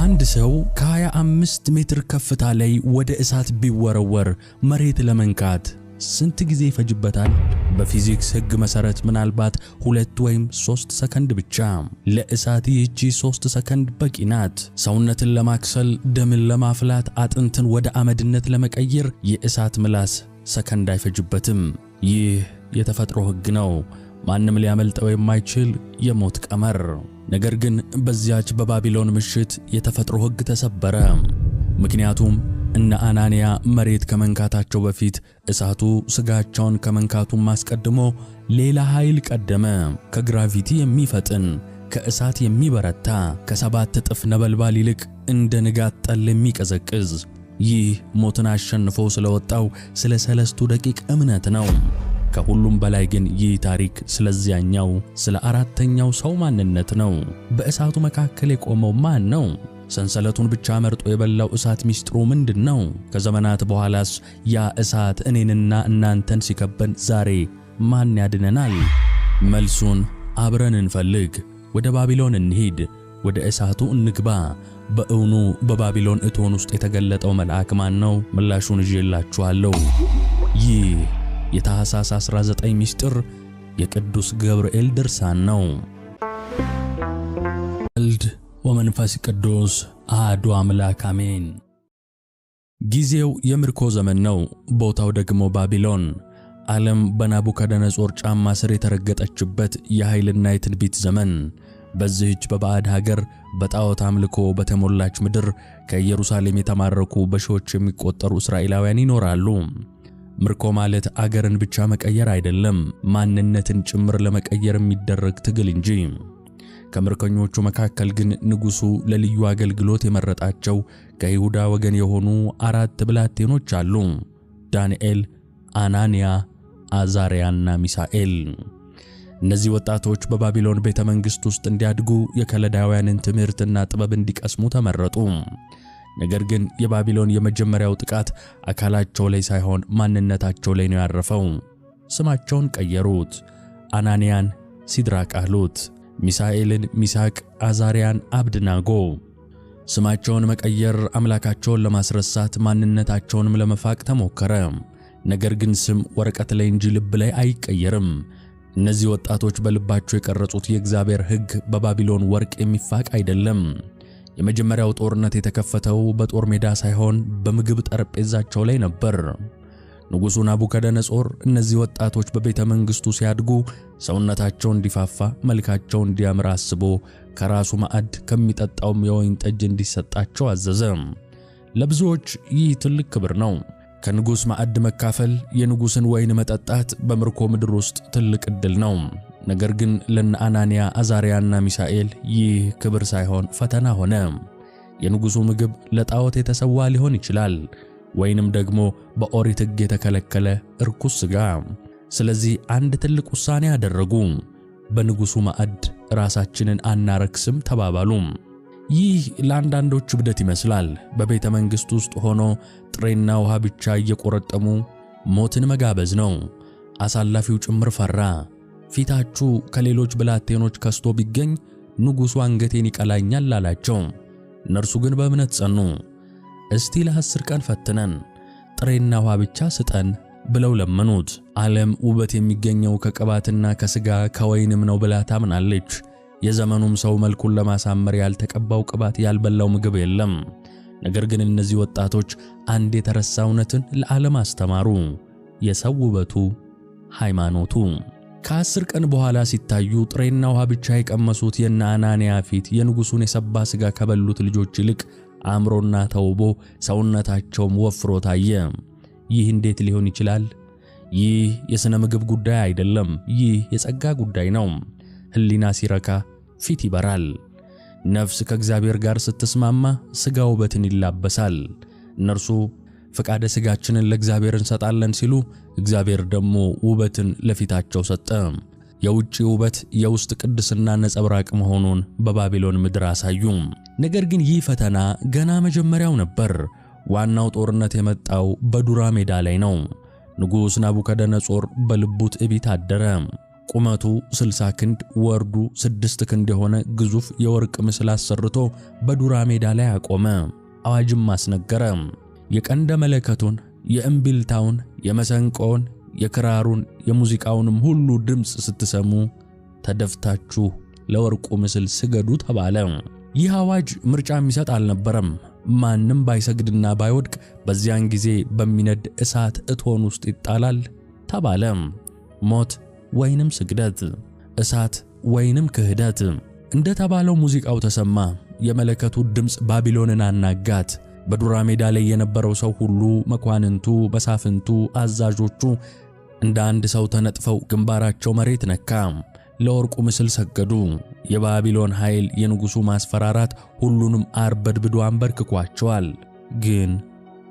አንድ ሰው ከ25 ሜትር ከፍታ ላይ ወደ እሳት ቢወረወር መሬት ለመንካት ስንት ጊዜ ይፈጅበታል? በፊዚክስ ሕግ መሰረት ምናልባት 2 ወይም 3 ሰከንድ ብቻ። ለእሳት ይህቺ 3 ሰከንድ በቂ ናት። ሰውነትን ለማክሰል፣ ደምን ለማፍላት፣ አጥንትን ወደ አመድነት ለመቀየር የእሳት ምላስ ሰከንድ አይፈጅበትም። ይህ የተፈጥሮ ሕግ ነው፣ ማንም ሊያመልጠው የማይችል የሞት ቀመር። ነገር ግን በዚያች በባቢሎን ምሽት የተፈጥሮ ሕግ ተሰበረ። ምክንያቱም እነ አናንያ መሬት ከመንካታቸው በፊት እሳቱ ስጋቸውን ከመንካቱም አስቀድሞ ሌላ ኃይል ቀደመ። ከግራቪቲ የሚፈጥን፣ ከእሳት የሚበረታ፣ ከ7 እጥፍ ነበልባል ይልቅ እንደ ንጋት ጠል የሚቀዘቅዝ። ይህ ሞትን አሸንፎ ስለወጣው ስለ 3 ደቂቅ እምነት ነው። ከሁሉም በላይ ግን ይህ ታሪክ ስለዚያኛው ስለ 4ኛው ሰው ማንነት ነው። በእሳቱ መካከል የቆመው ማን ነው? ሰንሰለቱን ብቻ መርጦ የበላው እሳት ሚስጥሩ ምንድነው? ከዘመናት በኋላስ ያ እሳት እኔንና እናንተን ሲከበን ዛሬ ማን ያድነናል? መልሱን አብረን እንፈልግ። ወደ ባቢሎን እንሂድ፣ ወደ እሳቱ እንግባ። በእውኑ በባቢሎን እቶን ውስጥ የተገለጠው መልአክ ማን ነው? ምላሹን ይዤላችኋለሁ። ይህ የታኅሳስ 19 ሚስጥር የቅዱስ ገብርኤል ድርሳን ነው። ወልድ ወመንፈስ ቅዱስ አሐዱ አምላክ አሜን። ጊዜው የምርኮ ዘመን ነው፣ ቦታው ደግሞ ባቢሎን። ዓለም በናቡከደነጾር ጫማ ስር የተረገጠችበት የኃይልና የትንቢት ዘመን። በዚህች በባዕድ ሀገር በጣዖት አምልኮ በተሞላች ምድር ከኢየሩሳሌም የተማረኩ በሺዎች የሚቆጠሩ እስራኤላውያን ይኖራሉ። ምርኮ ማለት አገርን ብቻ መቀየር አይደለም፣ ማንነትን ጭምር ለመቀየር የሚደረግ ትግል እንጂ። ከምርኮኞቹ መካከል ግን ንጉሡ ለልዩ አገልግሎት የመረጣቸው ከይሁዳ ወገን የሆኑ 4 ብላቴኖች አሉ፤ ዳንኤል፣ አናንያ፣ አዛርያና ሚሳኤል። እነዚህ ወጣቶች በባቢሎን ቤተ መንግሥት ውስጥ እንዲያድጉ የከለዳውያንን ትምህርትና ጥበብ እንዲቀስሙ ተመረጡ። ነገር ግን የባቢሎን የመጀመሪያው ጥቃት አካላቸው ላይ ሳይሆን ማንነታቸው ላይ ነው ያረፈው። ስማቸውን ቀየሩት። አናንያን ሲድራቅ አሉት፣ ሚሳኤልን ሚሳቅ፣ አዛርያን አብድናጎ። ስማቸውን መቀየር አምላካቸውን ለማስረሳት ማንነታቸውንም ለመፋቅ ተሞከረ። ነገር ግን ስም ወረቀት ላይ እንጂ ልብ ላይ አይቀየርም። እነዚህ ወጣቶች በልባቸው የቀረጹት የእግዚአብሔር ሕግ በባቢሎን ወርቅ የሚፋቅ አይደለም። የመጀመሪያው ጦርነት የተከፈተው በጦር ሜዳ ሳይሆን በምግብ ጠረጴዛቸው ላይ ነበር። ንጉሡ ናቡከደነጾር እነዚህ ወጣቶች በቤተ መንግሥቱ ሲያድጉ ሰውነታቸው እንዲፋፋ፣ መልካቸው እንዲያምር አስቦ ከራሱ ማዕድ ከሚጠጣውም የወይን ጠጅ እንዲሰጣቸው አዘዘ። ለብዙዎች ይህ ትልቅ ክብር ነው። ከንጉሥ ማዕድ መካፈል፣ የንጉሥን ወይን መጠጣት በምርኮ ምድር ውስጥ ትልቅ ዕድል ነው። ነገር ግን ለነ አናንያ፣ አዛርያና ሚሳኤል ይህ ክብር ሳይሆን ፈተና ሆነ። የንጉሡ ምግብ ለጣዖት የተሰዋ ሊሆን ይችላል፣ ወይንም ደግሞ በኦሪት ሕግ የተከለከለ እርኩስ ሥጋ። ስለዚህ አንድ ትልቅ ውሳኔ አደረጉ። በንጉሡ ማዕድ ራሳችንን አናረክስም ተባባሉ። ይህ ለአንዳንዶች እብደት ይመስላል። በቤተ መንግሥት ውስጥ ሆኖ ጥሬና ውሃ ብቻ እየቆረጠሙ ሞትን መጋበዝ ነው። አሳላፊው ጭምር ፈራ። ፊታችሁ ከሌሎች ብላቴኖች ከስቶ ቢገኝ ንጉሡ አንገቴን ይቀላኛል አላቸው። እነርሱ ግን በእምነት ጸኑ። እስቲ ለ10 ቀን ፈትነን ጥሬና ውሃ ብቻ ስጠን ብለው ለመኑት። ዓለም ውበት የሚገኘው ከቅባትና ከሥጋ ከወይንም ነው ብላ ታምናለች። የዘመኑም ሰው መልኩን ለማሳመር ያልተቀባው ቅባት ያልበላው ምግብ የለም። ነገር ግን እነዚህ ወጣቶች አንድ የተረሳ እውነትን ለዓለም አስተማሩ። የሰው ውበቱ ሃይማኖቱ። ከ10 ቀን በኋላ ሲታዩ ጥሬና ውሃ ብቻ የቀመሱት የነ አናንያ ፊት የንጉሡን የሰባ ሥጋ ከበሉት ልጆች ይልቅ አምሮና ተውቦ ሰውነታቸውም ወፍሮ ታየ። ይህ እንዴት ሊሆን ይችላል? ይህ የሥነ ምግብ ጉዳይ አይደለም፣ ይህ የጸጋ ጉዳይ ነው። ሕሊና ሲረካ ፊት ይበራል። ነፍስ ከእግዚአብሔር ጋር ስትስማማ ሥጋ ውበትን ይላበሳል። እነርሱ ፈቃደ ሥጋችንን ለእግዚአብሔር እንሰጣለን ሲሉ፣ እግዚአብሔር ደግሞ ውበትን ለፊታቸው ሰጠ። የውጭ ውበት የውስጥ ቅድስና ነጸብራቅ መሆኑን በባቢሎን ምድር አሳዩ። ነገር ግን ይህ ፈተና ገና መጀመሪያው ነበር። ዋናው ጦርነት የመጣው በዱራ ሜዳ ላይ ነው። ንጉሥ ናቡከደነጾር በልቡ ትዕቢት አደረ። ቁመቱ 60 ክንድ ወርዱ 6 ክንድ የሆነ ግዙፍ የወርቅ ምስል አሰርቶ በዱራ ሜዳ ላይ አቆመ። አዋጅም አስነገረ። የቀንደ መለከቱን፣ የእምቢልታውን፣ የመሰንቆውን፣ የክራሩን፣ የሙዚቃውንም ሁሉ ድምፅ ስትሰሙ ተደፍታችሁ ለወርቁ ምስል ስገዱ ተባለ። ይህ አዋጅ ምርጫ የሚሰጥ አልነበረም። ማንም ባይሰግድና ባይወድቅ በዚያን ጊዜ በሚነድ እሳት እቶን ውስጥ ይጣላል ተባለ። ሞት ወይንም ስግደት፣ እሳት ወይንም ክህደት። እንደተባለው ሙዚቃው ተሰማ። የመለከቱ ድምፅ ባቢሎንን አናጋት። በዱራ ሜዳ ላይ የነበረው ሰው ሁሉ፣ መኳንንቱ፣ መሳፍንቱ፣ አዛዦቹ እንደ አንድ ሰው ተነጥፈው ግንባራቸው መሬት ነካ። ለወርቁ ምስል ሰገዱ። የባቢሎን ኃይል፣ የንጉሡ ማስፈራራት ሁሉንም አርበድብዶ አንበርክኳቸዋል። ግን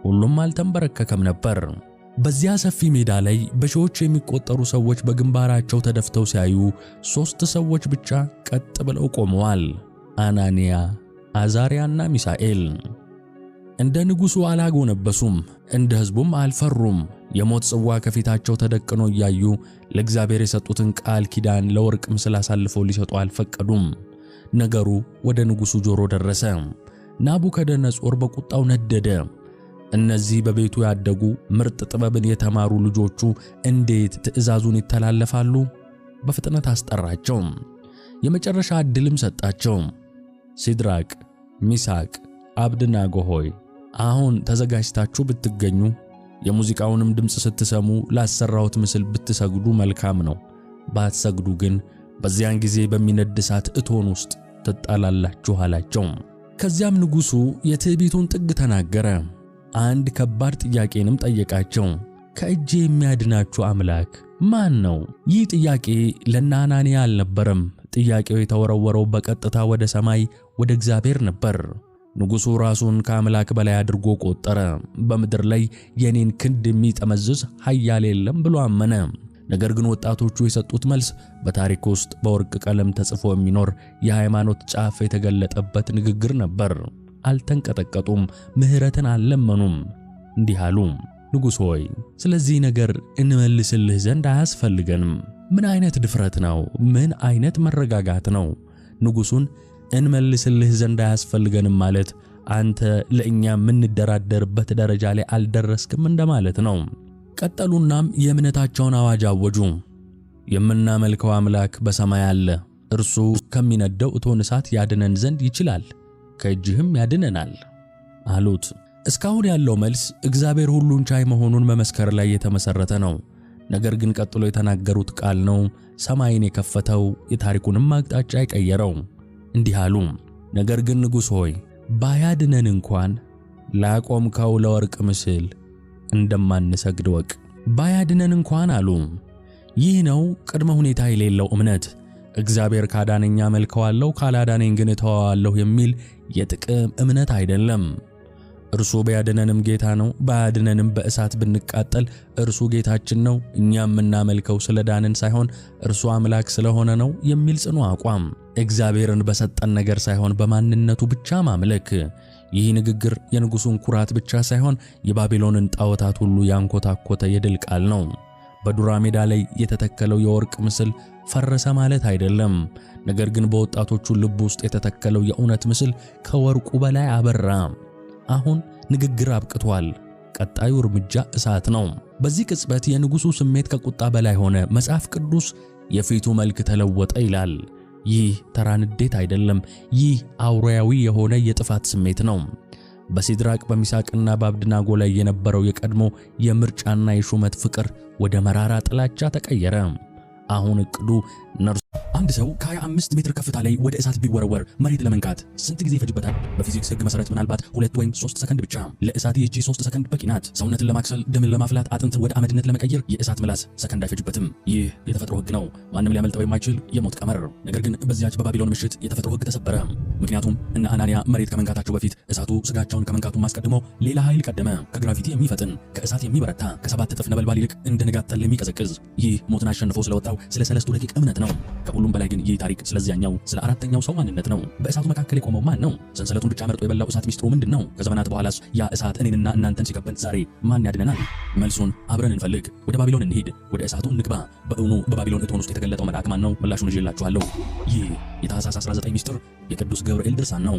ሁሉም አልተንበረከከም ነበር። በዚያ ሰፊ ሜዳ ላይ በሺዎች የሚቆጠሩ ሰዎች በግንባራቸው ተደፍተው ሲያዩ 3 ሰዎች ብቻ ቀጥ ብለው ቆመዋል። አናንያ፣ አዛርያና ሚሳኤል። እንደ ንጉሡ አላጎነበሱም፣ እንደ ሕዝቡም አልፈሩም። የሞት ጽዋ ከፊታቸው ተደቅኖ እያዩ ለእግዚአብሔር የሰጡትን ቃል ኪዳን ለወርቅ ምስል አሳልፈው ሊሰጡ አልፈቀዱም። ነገሩ ወደ ንጉሡ ጆሮ ደረሰ። ናቡከደነፆር በቁጣው ነደደ። እነዚህ በቤቱ ያደጉ ምርጥ ጥበብን የተማሩ ልጆቹ እንዴት ትእዛዙን ይተላለፋሉ? በፍጥነት አስጠራቸው። የመጨረሻ ዕድልም ሰጣቸው። ሲድራቅ፣ ሚሳቅ፣ አብድናጎ ሆይ አሁን ተዘጋጅታችሁ ብትገኙ፣ የሙዚቃውንም ድምፅ ስትሰሙ ላሰራሁት ምስል ብትሰግዱ መልካም ነው። ባትሰግዱ ግን በዚያን ጊዜ በሚነድ እሳት እቶን ውስጥ ትጣላላችሁ አላቸው። ከዚያም ንጉሡ የትዕቢቱን ጥግ ተናገረ። አንድ ከባድ ጥያቄንም ጠየቃቸው። ከእጄ የሚያድናችሁ አምላክ ማን ነው? ይህ ጥያቄ ለአናንያ አልነበረም። ጥያቄው የተወረወረው በቀጥታ ወደ ሰማይ ወደ እግዚአብሔር ነበር። ንጉሡ ራሱን ከአምላክ በላይ አድርጎ ቆጠረ። በምድር ላይ የኔን ክንድ የሚጠመዝዝ ኃያል የለም ብሎ አመነ። ነገር ግን ወጣቶቹ የሰጡት መልስ በታሪክ ውስጥ በወርቅ ቀለም ተጽፎ የሚኖር የሃይማኖት ጫፍ የተገለጠበት ንግግር ነበር። አልተንቀጠቀጡም፣ ምሕረትን አልለመኑም። እንዲህ አሉ፣ ንጉሥ ሆይ ስለዚህ ነገር እንመልስልህ ዘንድ አያስፈልገንም። ምን አይነት ድፍረት ነው? ምን አይነት መረጋጋት ነው? ንጉሡን እንመልስልህ ዘንድ አያስፈልገንም ማለት አንተ ለእኛ የምንደራደርበት ደረጃ ላይ አልደረስክም እንደማለት ነው። ቀጠሉናም የእምነታቸውን አዋጅ አወጁ። የምናመልከው አምላክ በሰማይ አለ። እርሱ ከሚነደው እቶን እሳት ያድነን ዘንድ ይችላል፣ ከእጅህም ያድነናል አሉት። እስካሁን ያለው መልስ እግዚአብሔር ሁሉን ቻይ መሆኑን መመስከር ላይ የተመሰረተ ነው። ነገር ግን ቀጥሎ የተናገሩት ቃል ነው ሰማይን የከፈተው፣ የታሪኩንም አቅጣጫ የቀየረው። እንዲህ አሉ፣ ነገር ግን ንጉሥ ሆይ ባያድነን እንኳን ላቆምከው ለወርቅ ምስል እንደማንሰግድ ወቅ። ባያድነን እንኳን አሉ። ይህ ነው ቅድመ ሁኔታ የሌለው እምነት። እግዚአብሔር ካዳነኝ አመልከዋለሁ፣ ካላዳነኝ ግን እተወዋለሁ የሚል የጥቅም እምነት አይደለም። እርሱ ቢያድነንም ጌታ ነው፣ ባያድነንም በእሳት ብንቃጠል እርሱ ጌታችን ነው። እኛ የምናመልከው ስለዳንን ሳይሆን እርሱ አምላክ ስለሆነ ነው የሚል ጽኑ አቋም። እግዚአብሔርን በሰጠን ነገር ሳይሆን በማንነቱ ብቻ ማምለክ። ይህ ንግግር የንጉሡን ኩራት ብቻ ሳይሆን የባቢሎንን ጣዖታት ሁሉ ያንኮታኮተ የድል ቃል ነው። በዱራ ሜዳ ላይ የተተከለው የወርቅ ምስል ፈረሰ ማለት አይደለም። ነገር ግን በወጣቶቹ ልብ ውስጥ የተተከለው የእውነት ምስል ከወርቁ በላይ አበራ። አሁን ንግግር አብቅቷል። ቀጣዩ እርምጃ እሳት ነው። በዚህ ቅጽበት የንጉሡ ስሜት ከቁጣ በላይ ሆነ። መጽሐፍ ቅዱስ የፊቱ መልክ ተለወጠ ይላል። ይህ ተራ ንዴት አይደለም። ይህ አውሬያዊ የሆነ የጥፋት ስሜት ነው። በሲድራቅ በሚሳቅና በአብድናጎ ላይ የነበረው የቀድሞ የምርጫና የሹመት ፍቅር ወደ መራራ ጥላቻ ተቀየረ። አሁን እቅዱ ነርሱ አንድ ሰው ከ25 ሜትር ከፍታ ላይ ወደ እሳት ቢወረወር መሬት ለመንካት ስንት ጊዜ ይፈጅበታል? በፊዚክስ ሕግ መሰረት ምናልባት 2 ወይም 3 ሰከንድ ብቻ። ለእሳት ይህቺ 3 ሰከንድ በቂ ናት። ሰውነትን ለማክሰል፣ ደምን ለማፍላት፣ አጥንትን ወደ አመድነት ለመቀየር የእሳት ምላስ ሰከንድ አይፈጅበትም። ይህ የተፈጥሮ ሕግ ነው፣ ማንም ሊያመልጠው የማይችል የሞት ቀመር። ነገር ግን በዚያች በባቢሎን ምሽት የተፈጥሮ ሕግ ተሰበረ። ምክንያቱም እነ አናንያ መሬት ከመንካታቸው በፊት እሳቱ ስጋቸውን ከመንካቱ አስቀድሞ ሌላ ኃይል ቀደመ። ከግራቪቲ የሚፈጥን፣ ከእሳት የሚበረታ፣ ከ7 እጥፍ ነበልባል ይልቅ እንደ ንጋት ጠል የሚቀዘቅዝ። ይህ ሞትን አሸንፎ ስለወጣው ስለ ሰለስቱ ደቂቅ እምነት ነው። ነው። ከሁሉም በላይ ግን ይህ ታሪክ ስለዚያኛው ስለ አራተኛው ሰው ማንነት ነው። በእሳቱ መካከል የቆመው ማን ነው? ሰንሰለቱን ብቻ መርጦ የበላው እሳት ሚስጥሩ ምንድን ነው? ከዘመናት በኋላስ ያ እሳት እኔንና እናንተን ሲከበን ዛሬ ማን ያድነናል? መልሱን አብረን እንፈልግ። ወደ ባቢሎን እንሂድ፣ ወደ እሳቱ እንግባ። በእውኑ በባቢሎን እቶን ውስጥ የተገለጠው መልአክ ማን ነው? ምላሹን ይዤላችኋለሁ። ይህ የታኅሳስ 19 ሚስጥር የቅዱስ ገብርኤል ድርሳን ነው።